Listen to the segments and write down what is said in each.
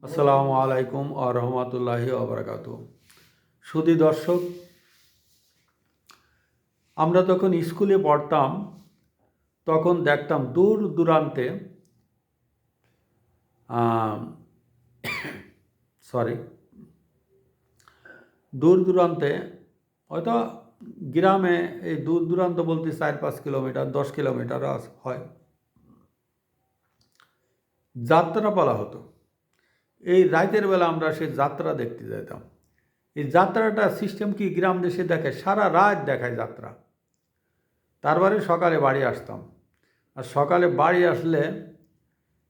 আসসালামু আলাইকুম আ রহমতুল্লাহি আবরাকাত। সুধী দর্শক, আমরা যখন স্কুলে পড়তাম তখন দেখতাম দূর দূরান্তে সরি দূর দূরান্তে হয়তো গ্রামে, এই দূর দূরান্ত বলতে 4-5 কিলোমিটার 10 কিলোমিটার হয়, যাত্রা বলা হতো। এই রাতের বেলা আমরা সেই যাত্রা দেখতে যেতাম। এই যাত্রাটা সিস্টেম কি গ্রাম দেশে দেখে, সারা রাত দেখায় যাত্রা। তারপরে সকালে বাড়ি আসতাম, আর সকালে বাড়ি আসলে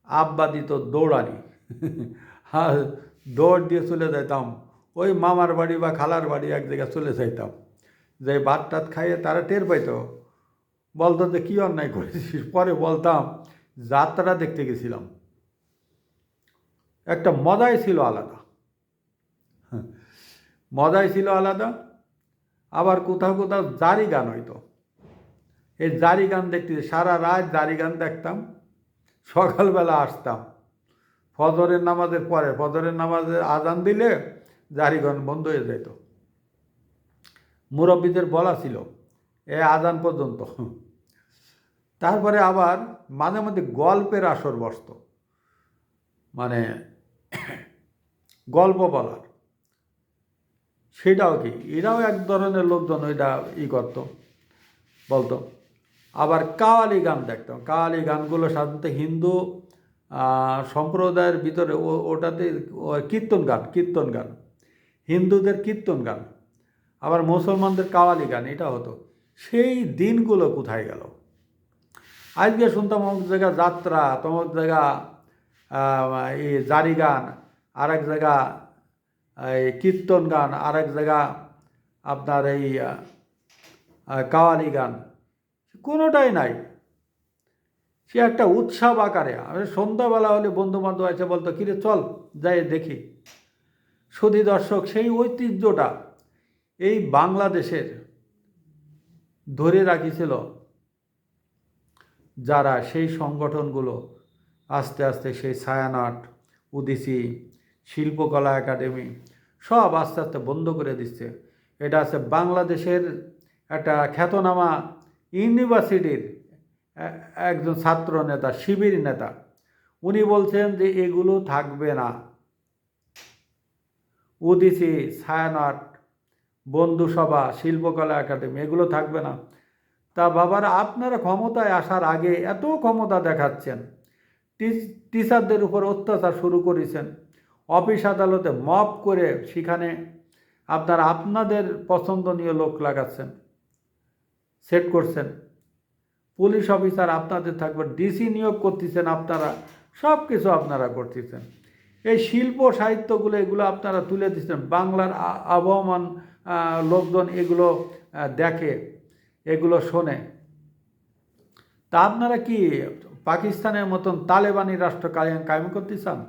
আব্বা দিত দৌড়ানি আর দৌড় দিয়ে চলে যেতাম ওই মামার বাড়ি বা খালার বাড়ি, এক জায়গায় চলে যাইতাম। যে ভাত টাত খাইয়ে তারা টের পাইতো, বলতো যে কী অন্যায় করেছিস। পরে বলতাম যাত্রা দেখতে গেছিলাম। একটা মজাই ছিল আলাদা, মজাই ছিল আলাদা। আবার কোথাও কোথাও জারি গান হইতো, এই জারি গান দেখতে সারা রাত জারি গান দেখতাম। সকালবেলা আসতাম ফজরের নামাজের পরে, ফজরের নামাজের আজান দিলে জারি গান বন্ধ হয়ে যেত। মুরব্বীদের বলা ছিল এ আজান পর্যন্ত। তারপরে আবার মাঝে মধ্যে গল্পের আসর বসত, মানে গল্প বলার, সেটাও কি এরাও এক ধরনের লোকজন ওইটা করত, বলতো। আবার কাওয়ালি গান দেখতাম। কাওয়ালি গানগুলো সাধারণত হিন্দু সম্প্রদায়ের ভিতরে ওটাতে কীর্তন গান, হিন্দুদের কীর্তন গান, আবার মুসলমানদের কাওয়ালি গান, এটা হতো। সেই দিনগুলো কোথায় গেল? আজকে শুনতাম অমুক জায়গা যাত্রা, তমুক জায়গা এই জারি গান, আরেক জায়গা এই কীর্তন গান, আরেক জায়গা আপনার এই কাওয়ালি গান, কোনোটাই নাই। সে একটা উৎসব আকারে। আমি সন্ধ্যাবেলা হলে বন্ধুবান্ধব এসে বলতো কিরে চল যাই দেখি। সুধী দর্শক, সেই ঐতিহ্যটা এই বাংলাদেশের ধরে রাখিছিল যারা, সেই সংগঠনগুলো আস্তে আস্তে সেই ছায়ানট, উদিসি, শিল্পকলা একাডেমি সব আস্তে আস্তে বন্ধ করে দিচ্ছে। এটা আছে বাংলাদেশের একটা খ্যাতনামা ইউনিভার্সিটির একজন ছাত্র নেতা, শিবির নেতা। উনি বলছেন যে এগুলো থাকবে না, উদিসি, ছায়ানট, বন্ধুসভা, শিল্পকলা একাডেমি এগুলো থাকবে না। তা বাবারা, আপনারা ক্ষমতায় আসার আগে এত ক্ষমতা দেখাচ্ছেন, টিচারদের উপর অত্যাচার শুরু করেছেন, অফিস আদালতে মব করে সেখানে আপনারা আপনাদের পছন্দনীয় লোক লাগাচ্ছেন, সেট করছেন, পুলিশ অফিসার আপনাদের থাকবে, ডিসি নিয়োগ করতেছেন আপনারা, সব কিছু আপনারা করতেছেন। এই শিল্প সাহিত্যগুলো এগুলো আপনারা তুলে দিচ্ছেন। বাংলার আবহমান লোকজন এগুলো দেখে, এগুলো শোনে। তা আপনারা কি পাকিস্তানের মতন তালেবানি রাষ্ট্র কায়েম করতে চান?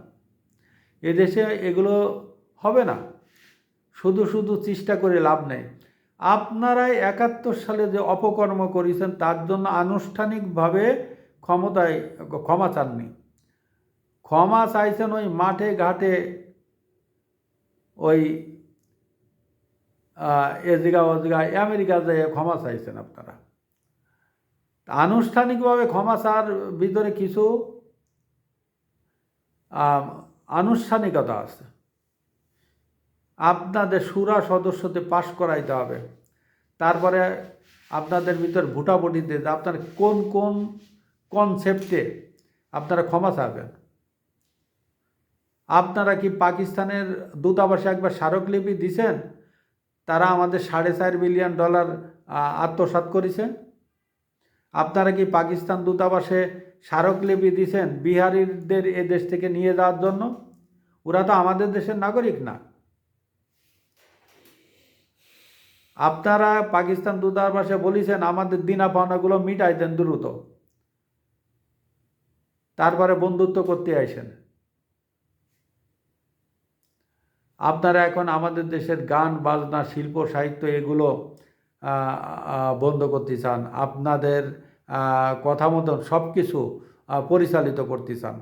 এদেশে এগুলো হবে না। শুধু শুধু চেষ্টা করে লাভ নেই। আপনারাই 71 সালে যে অপকর্ম করেছেন তার জন্য আনুষ্ঠানিকভাবে ক্ষমা চাননি। ক্ষমা চাইছেন ওই মাঠে ঘাটে, ওই এদিকা ওদিকা আমেরিকা যেয়ে ক্ষমা চাইছেন আপনারা। আনুষ্ঠানিকভাবে ক্ষমা চাওয়ার ভিতরে কিছু আনুষ্ঠানিকতা আছে। আপনাদের সুরা সদস্যতে পাশ করাইতে হবে, তারপরে আপনাদের ভিতর ভোটাভুটিতে আপনার কোন কোন কনসেপ্টে আপনারা ক্ষমা চাবেন। আপনারা কি পাকিস্তানের দূতাবাসে একবার স্মারকলিপি দিছেন? তারা আমাদের $4.5 বিলিয়ন আত্মসাৎ করেছে। আপনারা কি পাকিস্তান দূতাবাসে স্মারকলিপি দিছেন বিহারিদের এ দেশ থেকে নিয়ে যাওয়ার জন্য? ওরা তো আমাদের দেশের নাগরিক না। আপনারা পাকিস্তান দূতাবাসে বলেছেন আমাদের দিনা পাওনাগুলো মিটাই দেন দ্রুত, তারপরে বন্ধুত্ব করতে আইসেন। আপনারা এখন আমাদের দেশের গান বাজনা, শিল্প সাহিত্য এগুলো বন্ধ করতে চান, আপনাদের কথা মতন সব কিছু পরিচালিত করতে চান।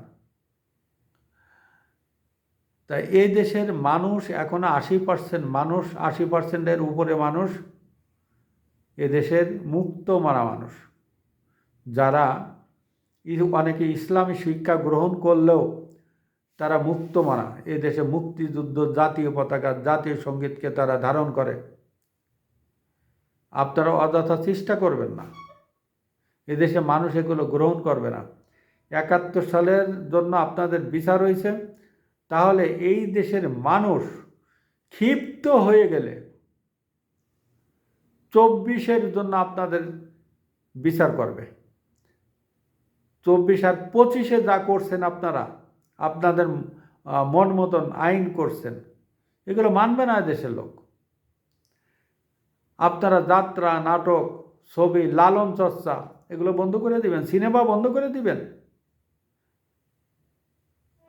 তাই এই দেশের মানুষ এখনো 80% মানুষ, 80%-এর উপরে মানুষ এদেশের মুক্ত মারা মানুষ, যারা অনেকে ইসলামী শিক্ষা গ্রহণ করলেও তারা মুক্ত মানা। এ দেশে মুক্তিযুদ্ধ, জাতীয় পতাকা, জাতীয় সঙ্গীতকে তারা ধারণ করে। আপনারা অযথা চেষ্টা করবেন না, এদেশে মানুষ এগুলো গ্রহণ করবে না। 71 সালের জন্য আপনাদের বিচার হয়েছে, তাহলে এই দেশের মানুষ ক্ষিপ্ত হয়ে গেলে 24-এর জন্য আপনাদের বিচার করবে। 24 আর 25-এ যা করছেন আপনারা, আপনাদের মন মতন আইন করছেন, এগুলো মানবে না দেশের লোক। আপনারা যাত্রা, নাটক, ছবি, লালন চর্চা এগুলো বন্ধ করে দিবেন, সিনেমা বন্ধ করে দিবেন।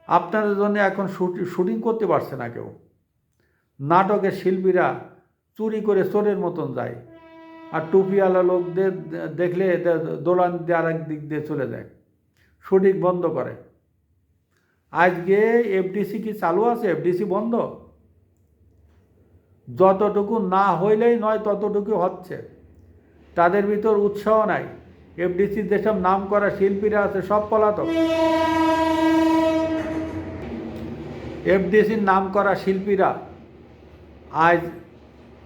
আপনাদের জন্য এখন শুটিং করতে পারছে না কেউ। নাটকের শিল্পীরা চুরি করে চোরের মতন যায়, আর টুপিওয়ালা লোকদের দেখলে দোলান দিয়ে আরেক দিক দিয়ে চলে যায়, শুটিং বন্ধ করে। আজকে এফডিসি কি চালু আছে? এফডিসি বন্ধ। যতটুকু না হইলেই নয় ততটুকু হচ্ছে। তাদের ভিতর উৎসাহ নাই। এফডিসির যেসব নাম করা শিল্পীরা আছে সব পলাতক। এফডিসির নাম করা শিল্পীরা আজ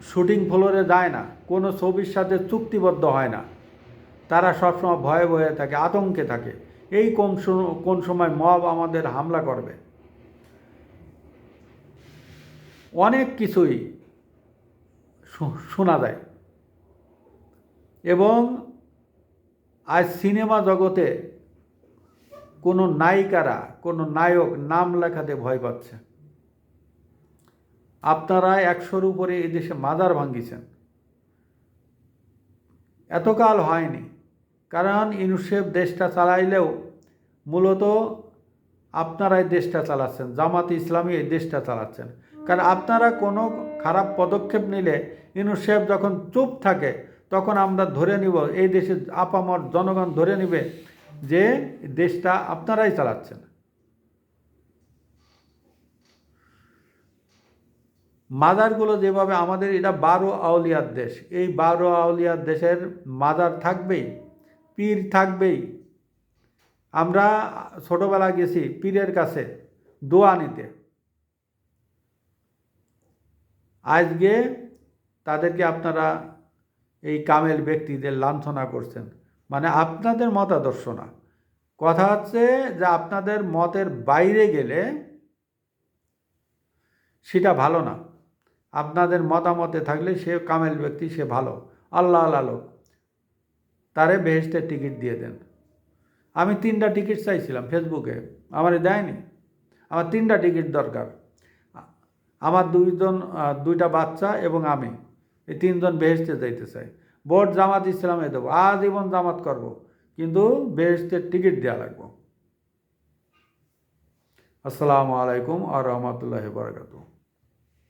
শুটিং ফ্লোরে যায় না, কোনো ছবির সাথে চুক্তিবদ্ধ হয় না। তারা সবসময় ভয়ে ভয়ে থাকে, আতঙ্কে থাকে, এই কোন সময় মব আমাদের হামলা করবে। অনেক কিছুই শোনা যায়। এবং আজ সিনেমা জগতে কোনো নায়িকারা, কোনো নায়ক নাম লেখাতে ভয় পাচ্ছে। আপনারা 100-র উপরে এদেশে মাজার ভাঙ্গিছেন, এতকাল হয়নি। কারণ ইউনিসেফ দেশটা চালাইলেও মূলত আপনারাই দেশটা চালাচ্ছেন, জামাত ইসলামী এই দেশটা চালাচ্ছেন। কারণ আপনারা কোনো খারাপ পদক্ষেপ নিলে ইউনিসেফ যখন চুপ থাকে তখন আমরা ধরে নিব, এই দেশের আপামর জনগণ ধরে নিবে যে দেশটা আপনারাই চালাচ্ছেন। মাজারগুলো যেভাবে, আমাদের এটা 12 আউলিয়ার দেশ, এই 12 আউলিয়ার দেশের মাজার থাকবেই, পীর থাকবেই। আমরা ছোটবেলা গেছি পীরের কাছে দোয়া নিতে, আজকে তাদেরকে আপনারা এই কামেল ব্যক্তিদের লাঞ্ছনা করছেন। মানে আপনাদের মতাদর্শ না। কথা হচ্ছে যে আপনাদের মতের বাইরে গেলে সেটা ভালো না। আপনাদের মতামতে থাকলে সে কামেল ব্যক্তি, সে ভালো, আল্লাহ লোক, তারে বেহেশতের টিকিট দিয়ে দেন। আমি 3টা টিকিট চাইছিলাম ফেসবুকে, আমারে দেয়নি। আমার 3টা টিকিট দরকার। আমার 2টা বাচ্চা এবং আমি, এই 3 জন বেহেশতে যাইতে চাই। ভোট জামাত ইসলামে দেবো, আজীবন জামাত করব, কিন্তু বেহেশতের টিকিট দেওয়া লাগবে। আসসালামু আলাইকুম ওয়া রাহমাতুল্লাহি ওয়া বারাকাতুহু।